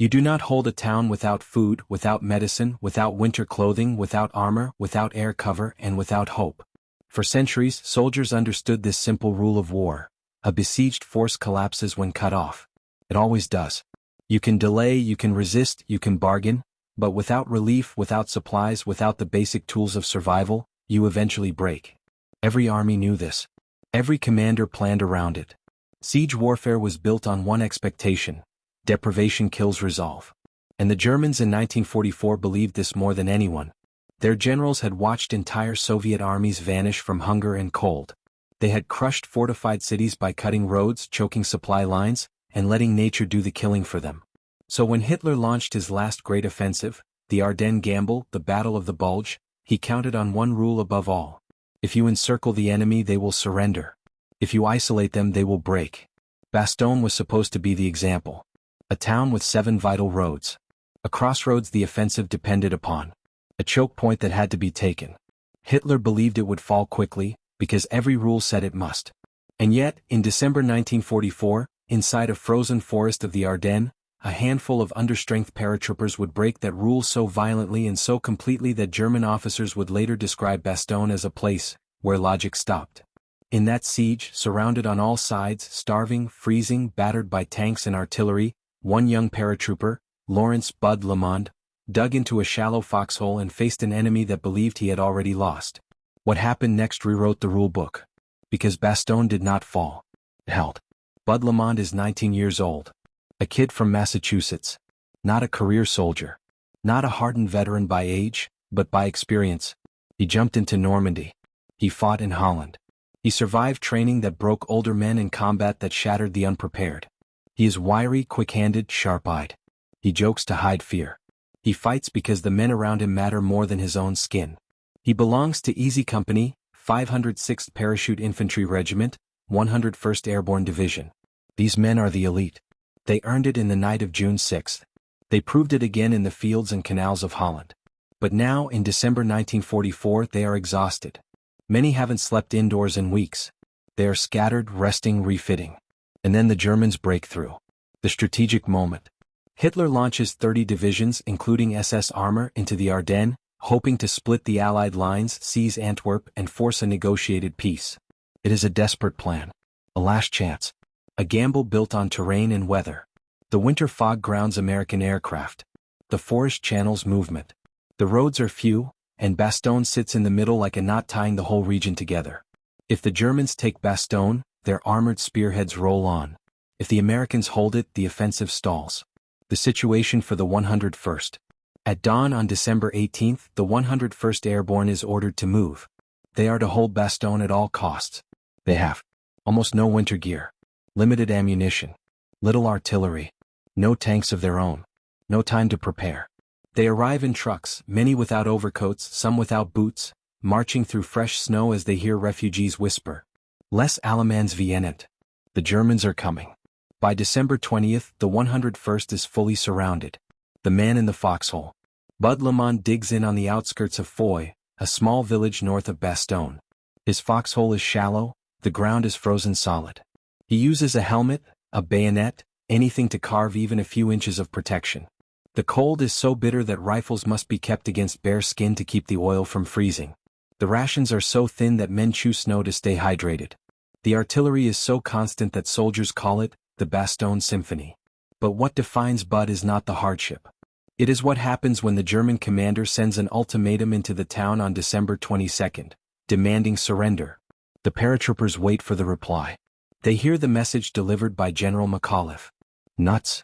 You do not hold a town without food, without medicine, without winter clothing, without armor, without air cover, and without hope. For centuries, soldiers understood this simple rule of war. A besieged force collapses when cut off. It always does. You can delay, you can resist, you can bargain, but without relief, without supplies, without the basic tools of survival, you eventually break. Every army knew this. Every commander planned around it. Siege warfare was built on one expectation: deprivation kills resolve. And the Germans in 1944 believed this more than anyone. Their generals had watched entire Soviet armies vanish from hunger and cold. They had crushed fortified cities by cutting roads, choking supply lines, and letting nature do the killing for them. So when Hitler launched his last great offensive, the Ardennes Gamble, the Battle of the Bulge, he counted on one rule above all: if you encircle the enemy, they will surrender. If you isolate them, they will break. Bastogne was supposed to be the example. A town with 7 vital roads. A crossroads the offensive depended upon. A choke point that had to be taken. Hitler believed it would fall quickly, because every rule said it must. And yet, in December 1944, inside a frozen forest of the Ardennes, a handful of understrength paratroopers would break that rule so violently and so completely that German officers would later describe Bastogne as a place where logic stopped. In that siege, surrounded on all sides, starving, freezing, battered by tanks and artillery, one young paratrooper, Lawrence "Bud" Lamonde, dug into a shallow foxhole and faced an enemy that believed he had already lost. What happened next rewrote the rule book. Because Bastogne did not fall. It held. Bud Lamonde is 19 years old. A kid from Massachusetts. Not a career soldier. Not a hardened veteran by age, but by experience. He jumped into Normandy. He fought in Holland. He survived training that broke older men and combat that shattered the unprepared. He is wiry, quick-handed, sharp-eyed. He jokes to hide fear. He fights because the men around him matter more than his own skin. He belongs to Easy Company, 506th Parachute Infantry Regiment, 101st Airborne Division. These men are the elite. They earned it in the night of June 6. They proved it again in the fields and canals of Holland. But now, in December 1944, they are exhausted. Many haven't slept indoors in weeks. They are scattered, resting, refitting. And then the Germans break through. The strategic moment. Hitler launches 30 divisions, including SS armor, into the Ardennes, hoping to split the Allied lines, seize Antwerp, and force a negotiated peace. It is a desperate plan. A last chance. A gamble built on terrain and weather. The winter fog grounds American aircraft. The forest channels movement. The roads are few, and Bastogne sits in the middle like a knot tying the whole region together. If the Germans take Bastogne, their armored spearheads roll on. If the Americans hold it, the offensive stalls. The situation for the 101st. At dawn on December 18, the 101st Airborne is ordered to move. They are to hold Bastogne at all costs. They have almost no winter gear, limited ammunition, little artillery, no tanks of their own, no time to prepare. They arrive in trucks, many without overcoats, some without boots, marching through fresh snow as they hear refugees whisper, "Les Allemands viennent." The Germans are coming. By December 20th, the 101st is fully surrounded. The man in the foxhole. Bud Lamonde digs in on the outskirts of Foy, a small village north of Bastogne. His foxhole is shallow, the ground is frozen solid. He uses a helmet, a bayonet, anything to carve even a few inches of protection. The cold is so bitter that rifles must be kept against bare skin to keep the oil from freezing. The rations are so thin that men chew snow to stay hydrated. The artillery is so constant that soldiers call it the Bastogne Symphony. But what defines Bud is not the hardship. It is what happens when the German commander sends an ultimatum into the town on December 22, demanding surrender. The paratroopers wait for the reply. They hear the message delivered by General McAuliffe. Nuts?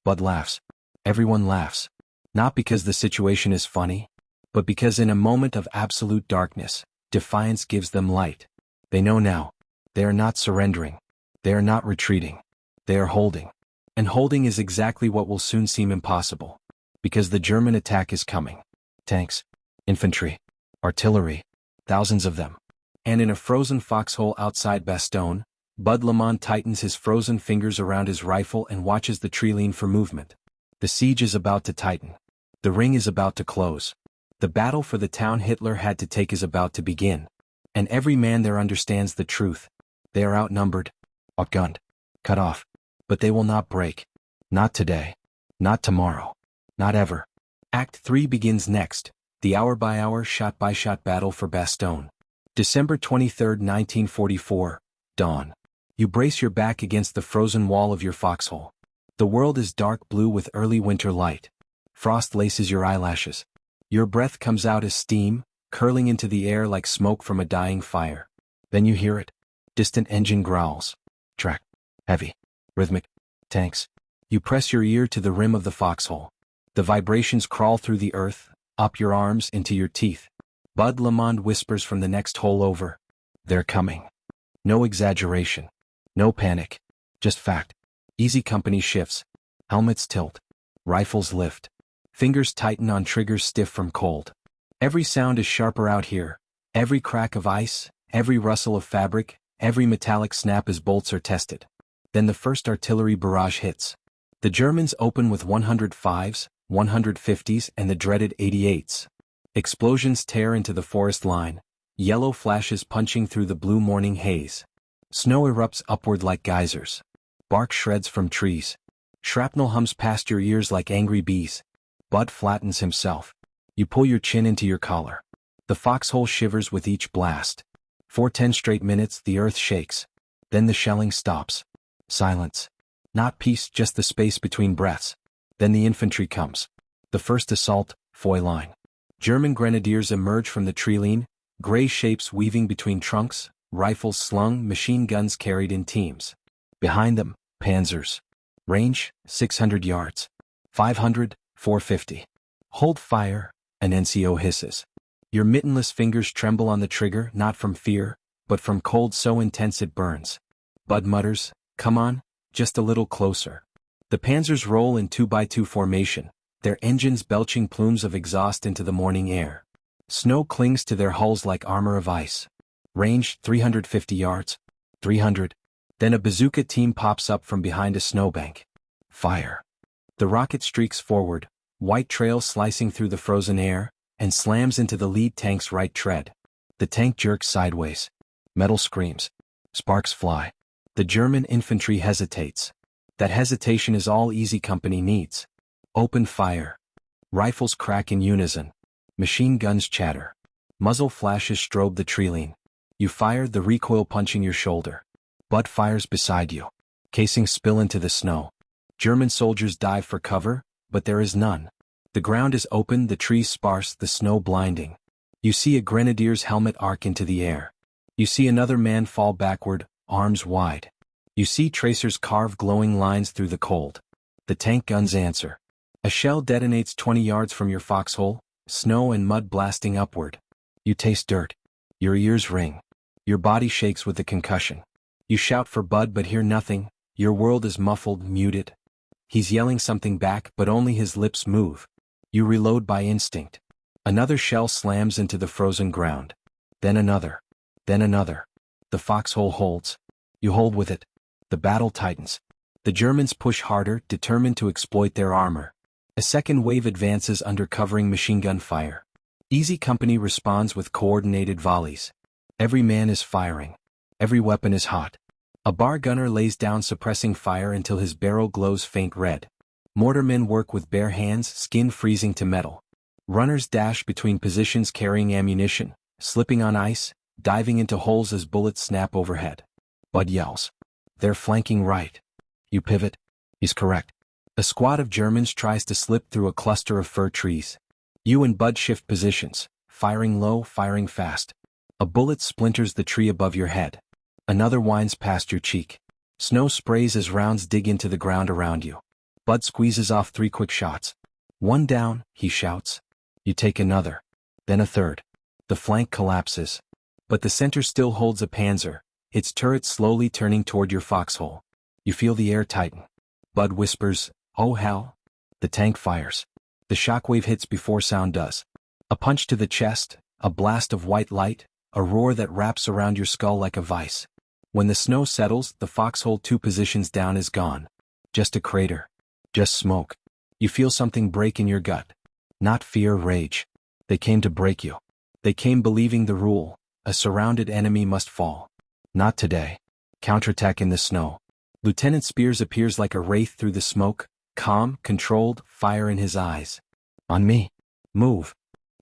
Bud laughs. Everyone laughs. Not because the situation is funny, but because in a moment of absolute darkness, defiance gives them light. They know now. They are not surrendering. They are not retreating. They are holding. And holding is exactly what will soon seem impossible. Because the German attack is coming. Tanks, infantry, artillery, thousands of them. And in a frozen foxhole outside Bastogne, Bud Lamonde tightens his frozen fingers around his rifle and watches the tree lean for movement. The siege is about to tighten. The ring is about to close. The battle for the town Hitler had to take is about to begin. And every man there understands the truth. They are outnumbered, outgunned, cut off. But they will not break. Not today. Not tomorrow. Not ever. Act 3 begins next, the hour-by-hour, shot-by-shot battle for Bastogne. December 23, 1944, dawn. You brace your back against the frozen wall of your foxhole. The world is dark blue with early winter light. Frost laces your eyelashes. Your breath comes out as steam, curling into the air like smoke from a dying fire. Then you hear it. Distant engine growls. Track. Heavy. Rhythmic. Tanks. You press your ear to the rim of the foxhole. The vibrations crawl through the earth, up your arms, into your teeth. Bud Lamonde whispers from the next hole over. They're coming. No exaggeration. No panic. Just fact. Easy company shifts. Helmets tilt. Rifles lift. Fingers tighten on triggers stiff from cold. Every sound is sharper out here. Every crack of ice, every rustle of fabric, every metallic snap as bolts are tested. Then the first artillery barrage hits. The Germans open with 105s, 150s, and the dreaded 88s. Explosions tear into the forest line, yellow flashes punching through the blue morning haze. Snow erupts upward like geysers. Bark shreds from trees. Shrapnel hums past your ears like angry bees. Bud flattens himself. You pull your chin into your collar. The foxhole shivers with each blast. For 10 straight minutes the earth shakes. Then the shelling stops. Silence. Not peace, just the space between breaths. Then the infantry comes. The first assault, foy line. German grenadiers emerge from the treeline, gray shapes weaving between trunks, rifles slung, machine guns carried in teams. Behind them, panzers. Range, 600 yards. 500, 450. Hold fire, an NCO hisses. Your mittenless fingers tremble on the trigger, not from fear, but from cold so intense it burns. Bud mutters, come on, just a little closer. The panzers roll in 2x2 formation, their engines belching plumes of exhaust into the morning air. Snow clings to their hulls like armor of ice. Range, 350 yards. 300. Then a bazooka team pops up from behind a snowbank. Fire. The rocket streaks forward, white trail slicing through the frozen air, and slams into the lead tank's right tread. The tank jerks sideways. Metal screams. Sparks fly. The German infantry hesitates. That hesitation is all Easy Company needs. Open fire. Rifles crack in unison. Machine guns chatter. Muzzle flashes strobe the treeline. You fire, the recoil punching your shoulder. Bud fires beside you. Casings spill into the snow. German soldiers dive for cover, but there is none. The ground is open, the trees sparse, the snow blinding. You see a grenadier's helmet arc into the air. You see another man fall backward, arms wide. You see tracers carve glowing lines through the cold. The tank guns answer. A shell detonates 20 yards from your foxhole, snow and mud blasting upward. You taste dirt. Your ears ring. Your body shakes with the concussion. You shout for Bud but hear nothing, your world is muffled, muted. He's yelling something back but only his lips move. You reload by instinct. Another shell slams into the frozen ground. Then another. Then another. The foxhole holds. You hold with it. The battle tightens. The Germans push harder, determined to exploit their armor. A second wave advances under covering machine gun fire. Easy Company responds with coordinated volleys. Every man is firing. Every weapon is hot. A bar gunner lays down suppressing fire until his barrel glows faint red. Mortarmen work with bare hands, skin freezing to metal. Runners dash between positions carrying ammunition, slipping on ice, diving into holes as bullets snap overhead. Bud yells. They're flanking right. You pivot. He's correct. A squad of Germans tries to slip through a cluster of fir trees. You and Bud shift positions, firing low, firing fast. A bullet splinters the tree above your head. Another winds past your cheek. Snow sprays as rounds dig into the ground around you. Bud squeezes off 3 quick shots. One down, he shouts. You take another. Then a third. The flank collapses. But the center still holds a panzer, its turret slowly turning toward your foxhole. You feel the air tighten. Bud whispers, "Oh hell." The tank fires. The shockwave hits before sound does. A punch to the chest, a blast of white light, a roar that wraps around your skull like a vice. When the snow settles, the foxhole 2 positions down is gone. Just a crater. Just smoke. You feel something break in your gut. Not fear, rage. They came to break you. They came believing the rule, a surrounded enemy must fall. Not today. Counterattack in the snow. Lieutenant Spears appears like a wraith through the smoke, calm, controlled, fire in his eyes. On me. Move.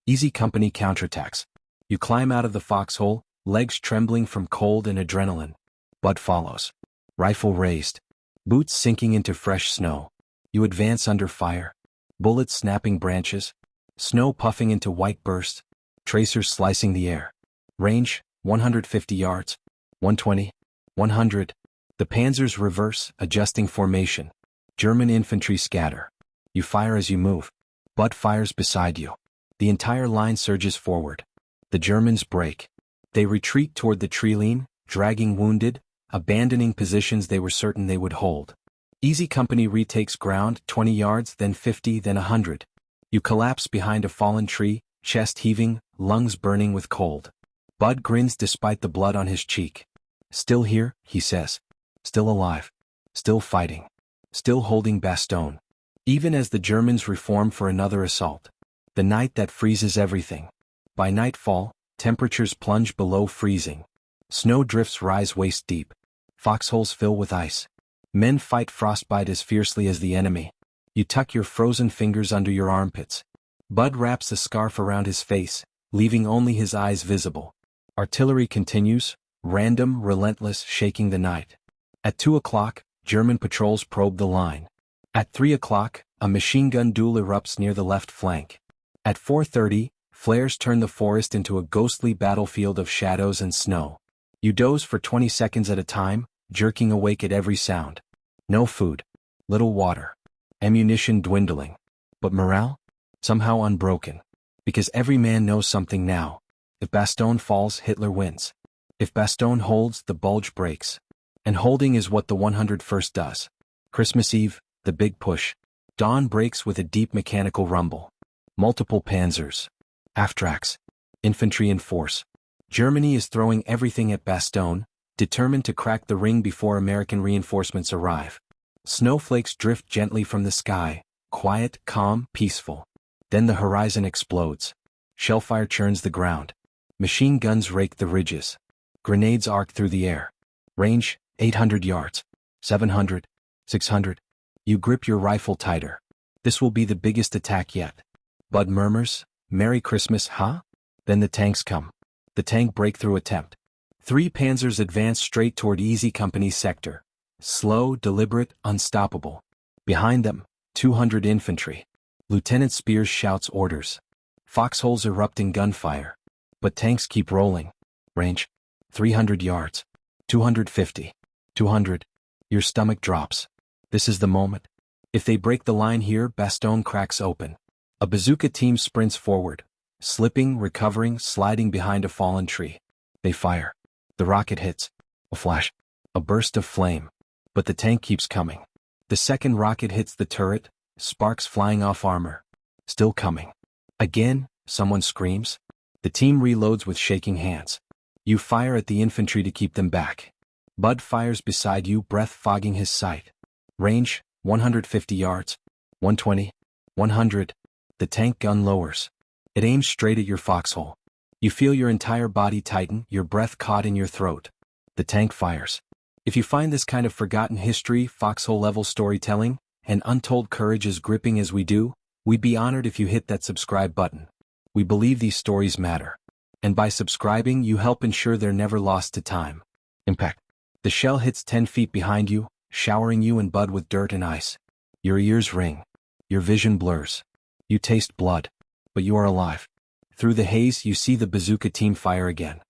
Easy Company counterattacks. You climb out of the foxhole, legs trembling from cold and adrenaline. Bud follows. Rifle raised. Boots sinking into fresh snow. You advance under fire. Bullets snapping branches. Snow puffing into white bursts. Tracers slicing the air. Range, 150 yards. 120. 100. The panzers reverse, adjusting formation. German infantry scatter. You fire as you move. Bud fires beside you. The entire line surges forward. The Germans break. They retreat toward the treeline, dragging wounded, abandoning positions they were certain they would hold. Easy Company retakes ground, 20 yards, then 50, then 100. You collapse behind a fallen tree, chest heaving, lungs burning with cold. Bud grins despite the blood on his cheek. Still here, he says. Still alive. Still fighting. Still holding Bastogne. Even as the Germans reform for another assault. The night that freezes everything. By nightfall, temperatures plunge below freezing. Snow drifts rise waist deep. Foxholes fill with ice. Men fight frostbite as fiercely as the enemy. You tuck your frozen fingers under your armpits. Bud wraps a scarf around his face, leaving only his eyes visible. Artillery continues, random, relentless, shaking the night. At 2 o'clock, German patrols probe the line. At 3 o'clock, a machine gun duel erupts near the left flank. At 4:30, flares turn the forest into a ghostly battlefield of shadows and snow. You doze for 20 seconds at a time, jerking awake at every sound. No food. Little water. Ammunition dwindling. But morale? Somehow unbroken. Because every man knows something now. If Bastogne falls, Hitler wins. If Bastogne holds, the Bulge breaks. And holding is what the 101st does. Christmas Eve, the big push. Dawn breaks with a deep mechanical rumble. Multiple panzers. Aftracks. Infantry in force. Germany is throwing everything at Bastogne, determined to crack the ring before American reinforcements arrive. Snowflakes drift gently from the sky, quiet, calm, peaceful. Then the horizon explodes. Shellfire churns the ground. Machine guns rake the ridges. Grenades arc through the air. Range, 800 yards. 700. 600. You grip your rifle tighter. This will be the biggest attack yet. Bud murmurs, "Merry Christmas, huh?" Then the tanks come. The tank breakthrough attempt. 3 panzers advance straight toward Easy Company's sector. Slow, deliberate, unstoppable. Behind them, 200 infantry. Lieutenant Spears shouts orders. Foxholes erupt in gunfire. But tanks keep rolling. Range, 300 yards. 250. 200. Your stomach drops. This is the moment. If they break the line here, Bastogne cracks open. A bazooka team sprints forward, slipping, recovering, sliding behind a fallen tree. They fire. The rocket hits. A flash. A burst of flame. But the tank keeps coming. The second rocket hits the turret, sparks flying off armor. Still coming. Again, someone screams. The team reloads with shaking hands. You fire at the infantry to keep them back. Bud fires beside you, breath fogging his sight. Range, 150 yards. 120. 100. The tank gun lowers. It aims straight at your foxhole. You feel your entire body tighten, your breath caught in your throat. The tank fires. If you find this kind of forgotten history, foxhole-level storytelling, and untold courage as gripping as we do, we'd be honored if you hit that subscribe button. We believe these stories matter. And by subscribing, you help ensure they're never lost to time. Impact. The shell hits 10 feet behind you, showering you and Bud with dirt and ice. Your ears ring. Your vision blurs. You taste blood. But you are alive. Through the haze, you see the bazooka team fire again.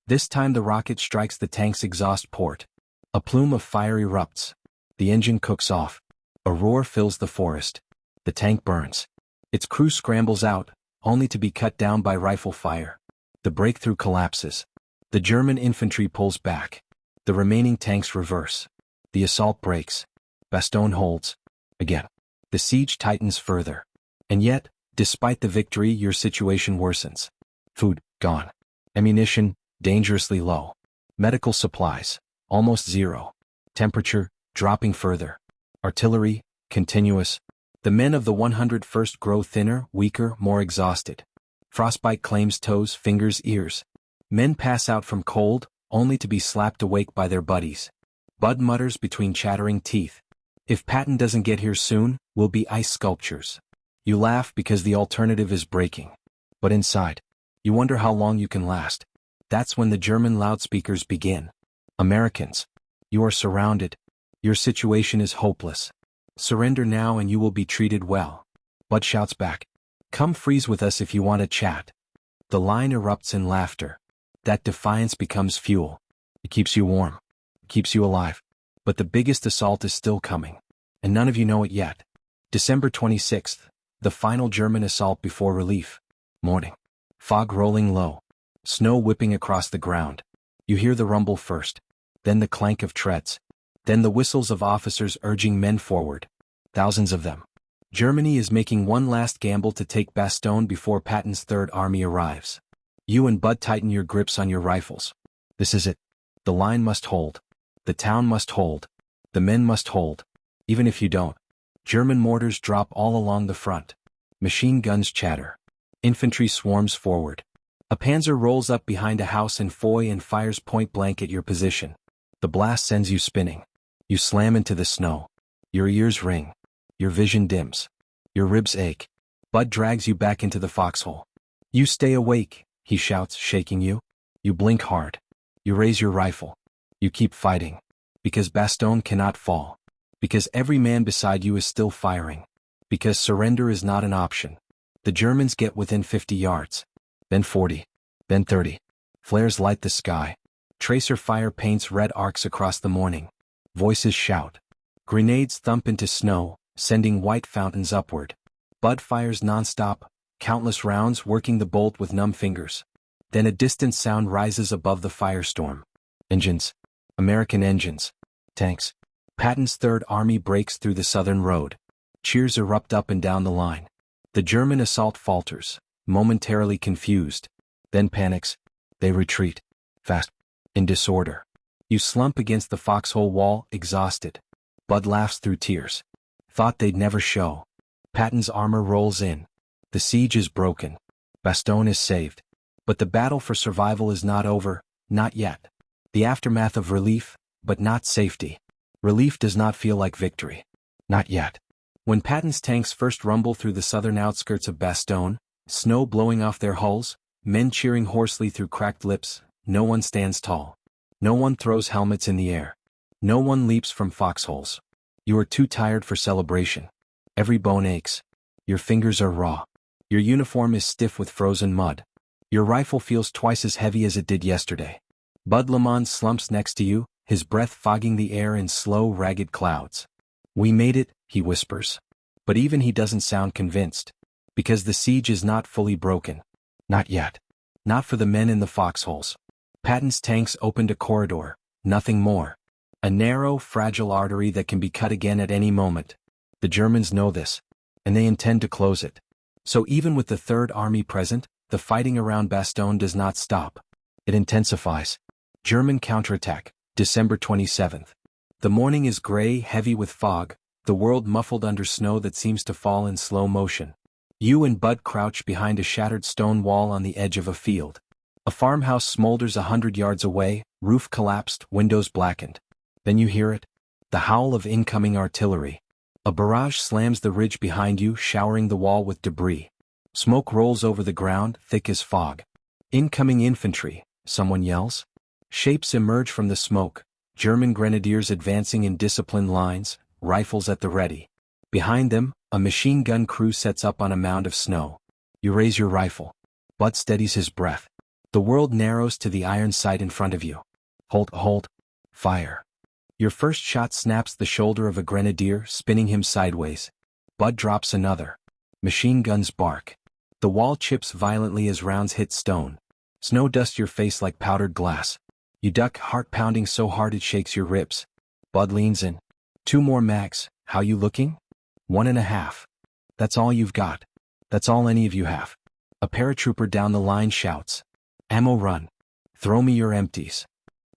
This time the rocket strikes the tank's exhaust port. A plume of fire erupts. The engine cooks off. A roar fills the forest. The tank burns. Its crew scrambles out, only to be cut down by rifle fire. The breakthrough collapses. The German infantry pulls back. The remaining tanks reverse. The assault breaks. Bastogne holds. Again. The siege tightens further. And yet, despite the victory, your situation worsens. Food, gone. Ammunition, dangerously low. Medical supplies, almost zero. Temperature, dropping further. Artillery, continuous. The men of the 101st grow thinner, weaker, more exhausted. Frostbite claims toes, fingers, ears. Men pass out from cold, only to be slapped awake by their buddies. Bud mutters between chattering teeth. If Patton doesn't get here soon, we'll be ice sculptures. You laugh because the alternative is breaking. But inside, you wonder how long you can last. That's when the German loudspeakers begin. Americans, you are surrounded. Your situation is hopeless. Surrender now and you will be treated well. Bud shouts back. Come freeze with us if you want to chat. The line erupts in laughter. That defiance becomes fuel. It keeps you warm. It keeps you alive. But the biggest assault is still coming. And none of you know it yet. December 26th, the final German assault before relief. Morning. Fog rolling low. Snow whipping across the ground. You hear the rumble first. Then the clank of treads. Then the whistles of officers urging men forward. Thousands of them. Germany is making one last gamble to take Bastogne before Patton's Third Army arrives. You and Bud tighten your grips on your rifles. This is it. The line must hold. The town must hold. The men must hold. Even if you don't. German mortars drop all along the front. Machine guns chatter. Infantry swarms forward. A panzer rolls up behind a house in Foy and fires point blank at your position. The blast sends you spinning. You slam into the snow. Your ears ring. Your vision dims. Your ribs ache. Bud drags you back into the foxhole. You stay awake, he shouts, shaking you. You blink hard. You raise your rifle. You keep fighting. Because Bastogne cannot fall. Because every man beside you is still firing. Because surrender is not an option. The Germans get within 50 yards. Then 40. Then 30. Flares light the sky. Tracer fire paints red arcs across the morning. Voices shout. Grenades thump into snow, sending white fountains upward. Bud fires nonstop, countless rounds working the bolt with numb fingers. Then a distant sound rises above the firestorm. Engines. American engines. Tanks. Patton's Third Army breaks through the southern road. Cheers erupt up and down the line. The German assault falters, momentarily confused. Then panics. They retreat. Fast. In disorder. You slump against the foxhole wall, exhausted. Bud laughs through tears. Thought they'd never show. Patton's armor rolls in. The siege is broken. Bastogne is saved. But the battle for survival is not over, not yet. The aftermath of relief, but not safety. Relief does not feel like victory. Not yet. When Patton's tanks first rumble through the southern outskirts of Bastogne, snow blowing off their hulls, men cheering hoarsely through cracked lips, no one stands tall. No one throws helmets in the air. No one leaps from foxholes. You are too tired for celebration. Every bone aches. Your fingers are raw. Your uniform is stiff with frozen mud. Your rifle feels twice as heavy as it did yesterday. Bud Lamonde slumps next to you, his breath fogging the air in slow, ragged clouds. We made it, he whispers. But even he doesn't sound convinced. Because the siege is not fully broken. Not yet. Not for the men in the foxholes. Patton's tanks opened a corridor, nothing more. A narrow, fragile artery that can be cut again at any moment. The Germans know this. And they intend to close it. So even with the Third Army present, the fighting around Bastogne does not stop. It intensifies. German counterattack. December 27th. The morning is gray, heavy with fog, the world muffled under snow that seems to fall in slow motion. You and Bud crouch behind a shattered stone wall on the edge of a field. A farmhouse smolders 100 yards away, roof collapsed, windows blackened. Then you hear it. The howl of incoming artillery. A barrage slams the ridge behind you, showering the wall with debris. Smoke rolls over the ground, thick as fog. Incoming infantry, someone yells. Shapes emerge from the smoke, German grenadiers advancing in disciplined lines, rifles at the ready. Behind them, a machine gun crew sets up on a mound of snow. You raise your rifle. Bud steadies his breath. The world narrows to the iron sight in front of you. Hold. Fire. Your first shot snaps the shoulder of a grenadier, spinning him sideways. Bud drops another. Machine guns bark. The wall chips violently as rounds hit stone. Snow dusts your face like powdered glass. You duck, heart pounding so hard it shakes your ribs. Bud leans in. 2 more mags. How you looking? 1.5. That's all you've got. That's all any of you have. A paratrooper down the line shouts. Ammo run. Throw me your empties.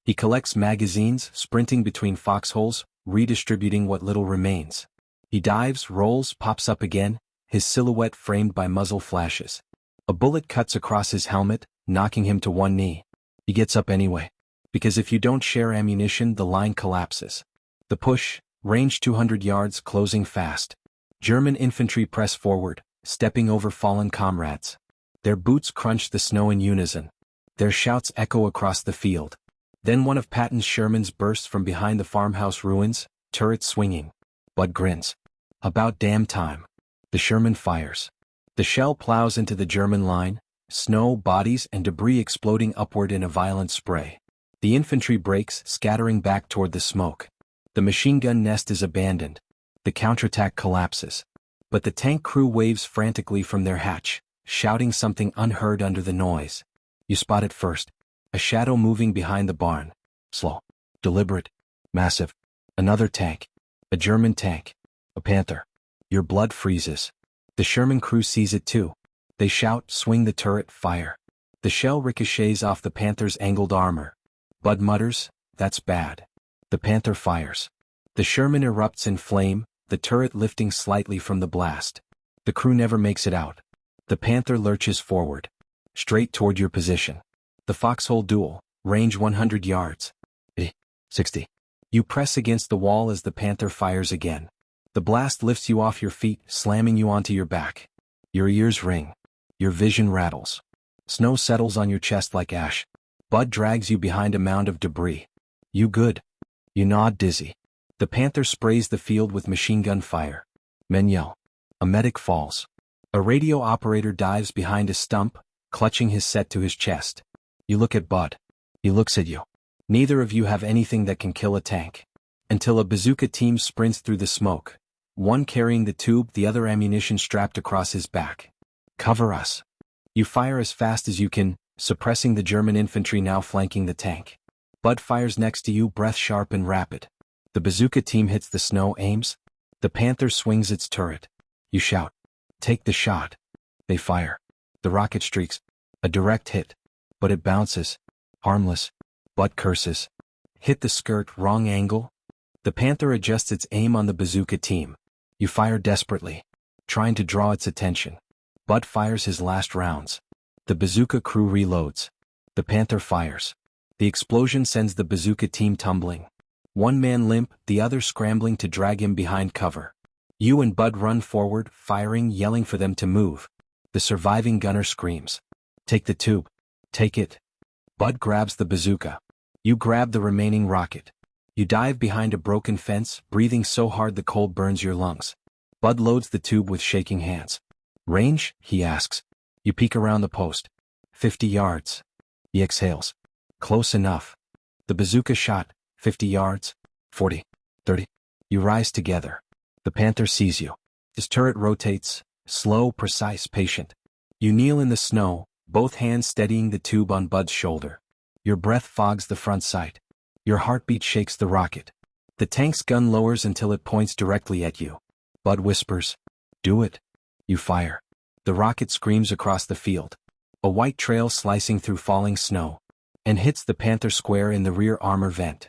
He collects magazines, sprinting between foxholes, redistributing what little remains. He dives, rolls, pops up again, his silhouette framed by muzzle flashes. A bullet cuts across his helmet, knocking him to one knee. He gets up anyway. Because if you don't share ammunition, the line collapses. The push, Range 200 yards, closing fast. German infantry press forward, stepping over fallen comrades. Their boots crunch the snow in unison. Their shouts echo across the field. Then one of Patton's Shermans bursts from behind the farmhouse ruins, turret swinging. Bud grins. About damn time. The Sherman fires. The shell plows into the German line, snow, bodies, and debris exploding upward in a violent spray. The infantry breaks, scattering back toward the smoke. The machine gun nest is abandoned. The counterattack collapses. But the tank crew waves frantically from their hatch, shouting something unheard under the noise. You spot it first. A shadow moving behind the barn. Slow. Deliberate. Massive. Another tank. A German tank. A Panther. Your blood freezes. The Sherman crew sees it too. They shout, swing the turret, fire. The shell ricochets off the Panther's angled armor. Bud mutters, "That's bad." The Panther fires. The Sherman erupts in flame, the turret lifting slightly from the blast. The crew never makes it out. The Panther lurches forward. Straight toward your position. The foxhole duel, range 100 yards. 60. You press against the wall as the Panther fires again. The blast lifts you off your feet, slamming you onto your back. Your ears ring. Your vision rattles. Snow settles on your chest like ash. Bud drags you behind a mound of debris. You good? You nod dizzy. The Panther sprays the field with machine gun fire. Men yell. A medic falls. A radio operator dives behind a stump, clutching his set to his chest. You look at Bud. He looks at you. Neither of you have anything that can kill a tank. Until a bazooka team sprints through the smoke. One carrying the tube, the other ammunition strapped across his back. Cover us. You fire as fast as you can, suppressing the German infantry now flanking the tank. Bud fires next to you, breath sharp and rapid. The bazooka team hits the snow, aims. The Panther swings its turret. You shout. Take the shot. They fire. The rocket streaks. A direct hit. But it bounces. Harmless. Bud curses. Hit the skirt, wrong angle. The Panther adjusts its aim on the bazooka team. You fire desperately, trying to draw its attention. Bud fires his last rounds. The bazooka crew reloads. The Panther fires. The explosion sends the bazooka team tumbling. One man limp, the other scrambling to drag him behind cover. You and Bud run forward, firing, yelling for them to move. The surviving gunner screams. Take the tube. Take it. Bud grabs the bazooka. You grab the remaining rocket. You dive behind a broken fence, breathing so hard the cold burns your lungs. Bud loads the tube with shaking hands. Range? He asks. You peek around the post. 50 yards. He exhales. Close enough. The bazooka shot. 50 yards. 40. 30. You rise together. The Panther sees you. His turret rotates. Slow, precise, patient. You kneel in the snow, both hands steadying the tube on Bud's shoulder. Your breath fogs the front sight. Your heartbeat shakes the rocket. The tank's gun lowers until it points directly at you. Bud whispers, "Do it." You fire. The rocket screams across the field. A white trail slicing through falling snow. And hits the Panther square in the rear armor vent.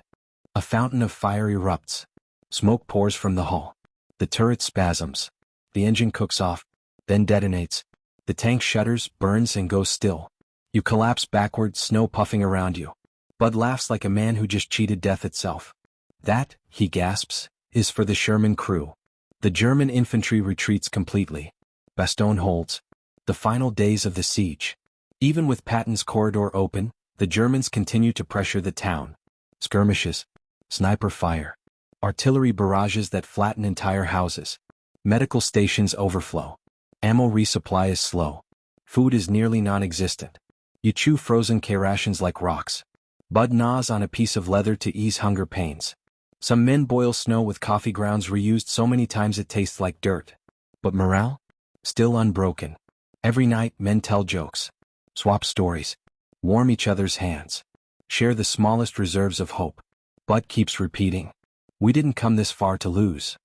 A fountain of fire erupts. Smoke pours from the hull. The turret spasms. The engine cooks off, then detonates. The tank shudders, burns, and goes still. You collapse backward, snow puffing around you. Bud laughs like a man who just cheated death itself. That, he gasps, is for the Sherman crew. The German infantry retreats completely. Bastogne holds. The final days of the siege. Even with Patton's corridor open, the Germans continue to pressure the town. Skirmishes. Sniper fire. Artillery barrages that flatten entire houses. Medical stations overflow. Ammo resupply is slow. Food is nearly non-existent. You chew frozen K-rations like rocks. Bud gnaws on a piece of leather to ease hunger pains. Some men boil snow with coffee grounds reused so many times it tastes like dirt. But morale? Still unbroken. Every night, men tell jokes. Swap stories. Warm each other's hands. Share the smallest reserves of hope. Bud keeps repeating. We didn't come this far to lose.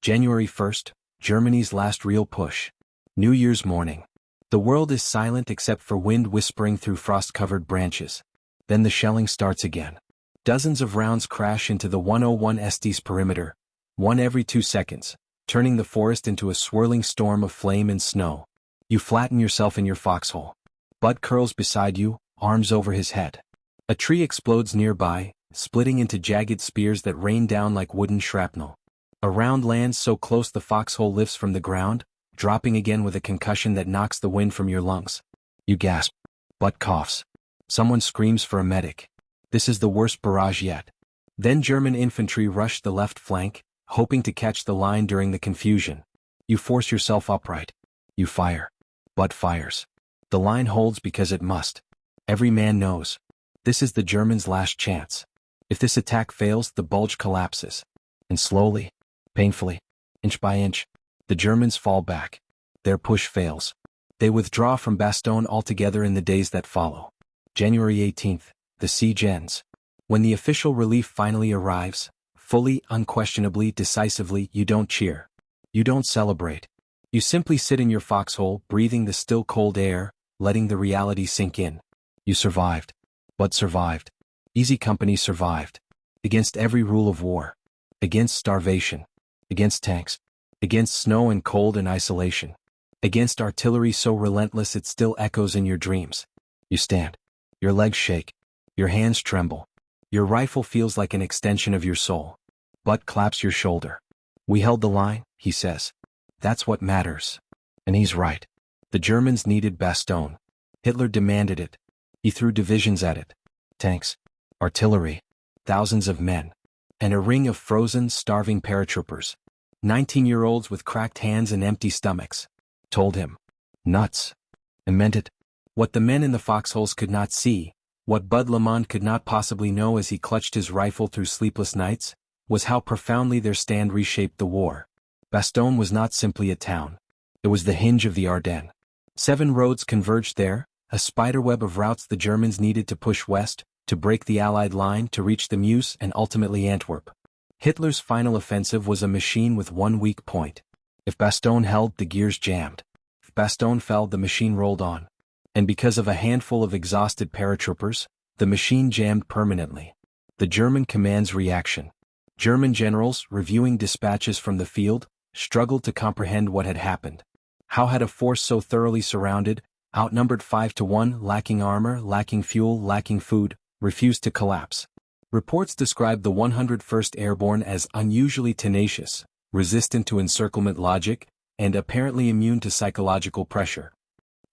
January 1st, Germany's last real push. New Year's morning. The world is silent except for wind whispering through frost-covered branches. Then the shelling starts again. Dozens of rounds crash into the 101 Estes perimeter, one every 2 seconds, turning the forest into a swirling storm of flame and snow. You flatten yourself in your foxhole. Bud curls beside you, arms over his head. A tree explodes nearby, splitting into jagged spears that rain down like wooden shrapnel. A round lands so close the foxhole lifts from the ground, dropping again with a concussion that knocks the wind from your lungs. You gasp. Butt coughs. Someone screams for a medic. This is the worst barrage yet. Then German infantry rush the left flank, hoping to catch the line during the confusion. You force yourself upright. You fire. Butt fires. The line holds because it must. Every man knows. This is the Germans' last chance. If this attack fails, the Bulge collapses. And slowly, painfully, inch by inch, the Germans fall back. Their push fails. They withdraw from Bastogne altogether in the days that follow. January 18th, the siege ends. When the official relief finally arrives, fully, unquestionably, decisively, you don't cheer. You don't celebrate. You simply sit in your foxhole, breathing the still cold air, letting the reality sink in. You survived. But survived. Easy Company survived. Against every rule of war. Against starvation. Against tanks. Against snow and cold and isolation. Against artillery so relentless it still echoes in your dreams. You stand. Your legs shake. Your hands tremble. Your rifle feels like an extension of your soul. Butt claps your shoulder. We held the line, he says. That's what matters. And he's right. The Germans needed Bastogne. Hitler demanded it. He threw divisions at it. Tanks. Artillery. Thousands of men. And a ring of frozen, starving paratroopers. 19-year-olds with cracked hands and empty stomachs. Told him. Nuts. And meant it. What the men in the foxholes could not see, what Bud Lamonde could not possibly know as he clutched his rifle through sleepless nights, was how profoundly their stand reshaped the war. Bastogne was not simply a town. It was the hinge of the Ardennes. 7 roads converged there, a spiderweb of routes the Germans needed to push west, to break the Allied line, to reach the Meuse and ultimately Antwerp. Hitler's final offensive was a machine with one weak point. If Bastogne held, the gears jammed. If Bastogne fell, the machine rolled on. And because of a handful of exhausted paratroopers, the machine jammed permanently. The German command's reaction. German generals, reviewing dispatches from the field, struggled to comprehend what had happened. How had a force so thoroughly surrounded, outnumbered 5-1, lacking armor, lacking fuel, lacking food, refused to collapse? Reports described the 101st Airborne as unusually tenacious, resistant to encirclement logic, and apparently immune to psychological pressure.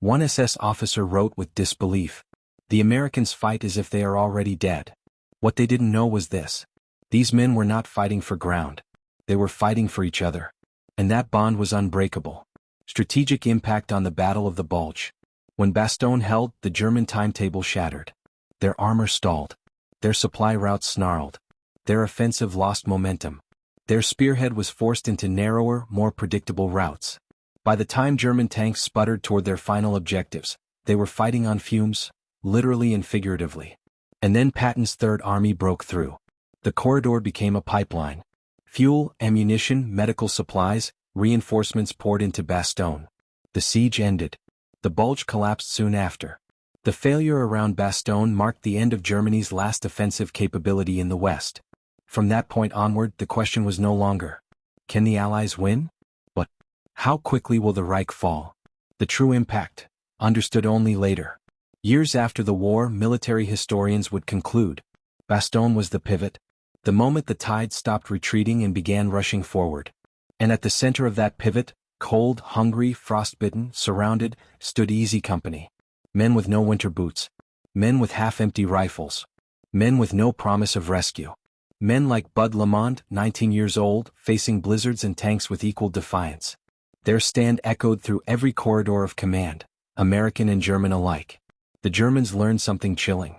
One SS officer wrote with disbelief, "The Americans fight as if they are already dead." What they didn't know was this. These men were not fighting for ground. They were fighting for each other. And that bond was unbreakable. Strategic impact on the Battle of the Bulge. When Bastogne held, the German timetable shattered. Their armor stalled. Their supply routes snarled. Their offensive lost momentum. Their spearhead was forced into narrower, more predictable routes. By the time German tanks sputtered toward their final objectives, they were fighting on fumes, literally and figuratively. And then Patton's Third Army broke through. The corridor became a pipeline. Fuel, ammunition, medical supplies, reinforcements poured into Bastogne. The siege ended. The Bulge collapsed soon after. The failure around Bastogne marked the end of Germany's last offensive capability in the West. From that point onward, the question was no longer, can the Allies win? But, how quickly will the Reich fall? The true impact, understood only later. Years after the war, military historians would conclude, Bastogne was the pivot, the moment the tide stopped retreating and began rushing forward. And at the center of that pivot, cold, hungry, frostbitten, surrounded, stood Easy Company. Men with no winter boots. Men with half-empty rifles. Men with no promise of rescue. Men like Bud Lamonde, 19 years old, facing blizzards and tanks with equal defiance. Their stand echoed through every corridor of command, American and German alike. The Germans learned something chilling.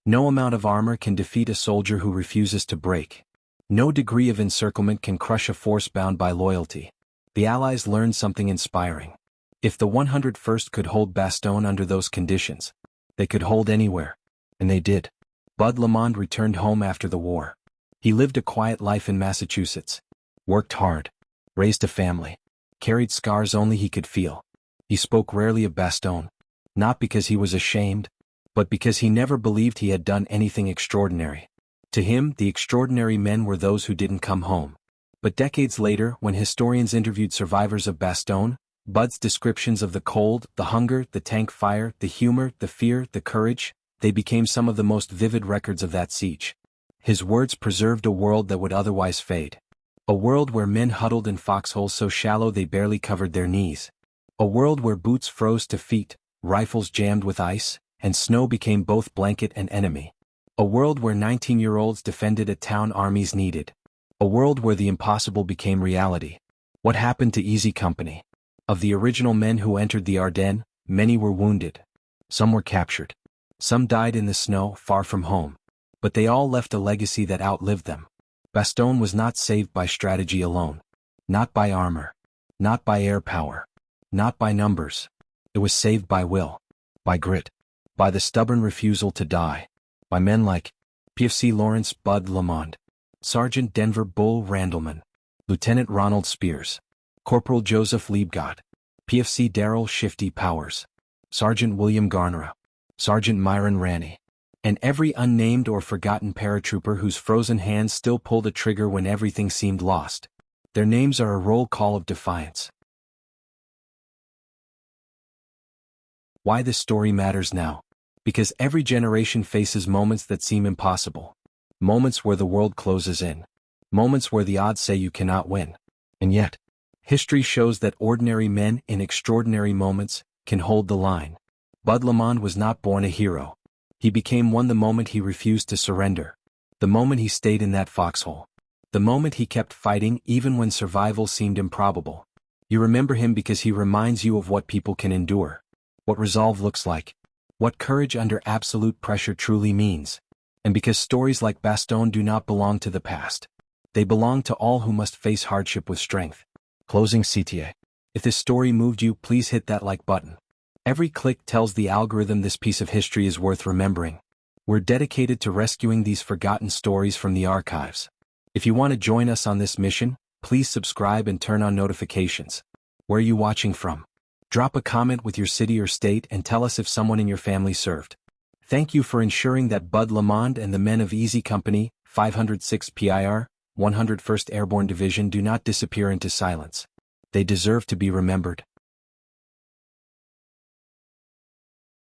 No amount of armor can defeat a soldier who refuses to break. No degree of encirclement can crush a force bound by loyalty. The Allies learned something inspiring. If the 101st could hold Bastogne under those conditions, they could hold anywhere. And they did. Bud Lamonde returned home after the war. He lived a quiet life in Massachusetts. Worked hard. Raised a family. Carried scars only he could feel. He spoke rarely of Bastogne. Not because he was ashamed, but because he never believed he had done anything extraordinary. To him, the extraordinary men were those who didn't come home. But decades later, when historians interviewed survivors of Bastogne, Bud's descriptions of the cold, the hunger, the tank fire, the humor, the fear, the courage, they became some of the most vivid records of that siege. His words preserved a world that would otherwise fade. A world where men huddled in foxholes so shallow they barely covered their knees. A world where boots froze to feet, rifles jammed with ice, and snow became both blanket and enemy. A world where 19-year-olds defended a town armies needed. A world where the impossible became reality. What happened to Easy Company? Of the original men who entered the Ardennes, many were wounded. Some were captured. Some died in the snow, far from home. But they all left a legacy that outlived them. Bastogne was not saved by strategy alone. Not by armor. Not by air power. Not by numbers. It was saved by will. By grit. By the stubborn refusal to die. By men like PFC Lawrence Bud Lamonde, Sergeant Denver Bull Randleman, Lieutenant Ronald Spears, Corporal Joseph Liebgott, PFC Darrell Shifty Powers, Sergeant William Garnera, Sergeant Myron Ranney, and every unnamed or forgotten paratrooper whose frozen hands still pulled a trigger when everything seemed lost. Their names are a roll call of defiance. Why this story matters now? Because every generation faces moments that seem impossible. Moments where the world closes in. Moments where the odds say you cannot win. And yet, history shows that ordinary men in extraordinary moments can hold the line. Bud Lamonde was not born a hero. He became one the moment he refused to surrender. The moment he stayed in that foxhole. The moment he kept fighting even when survival seemed improbable. You remember him because he reminds you of what people can endure. What resolve looks like. What courage under absolute pressure truly means. And because stories like Bastogne do not belong to the past. They belong to all who must face hardship with strength. Closing CTA. If this story moved you, please hit that like button. Every click tells the algorithm this piece of history is worth remembering. We're dedicated to rescuing these forgotten stories from the archives. If you want to join us on this mission, please subscribe and turn on notifications. Where are you watching from? Drop a comment with your city or state and tell us if someone in your family served. Thank you for ensuring that Bud Lamonde and the men of Easy Company, 506 PIR, 101st Airborne Division do not disappear into silence. They deserve to be remembered.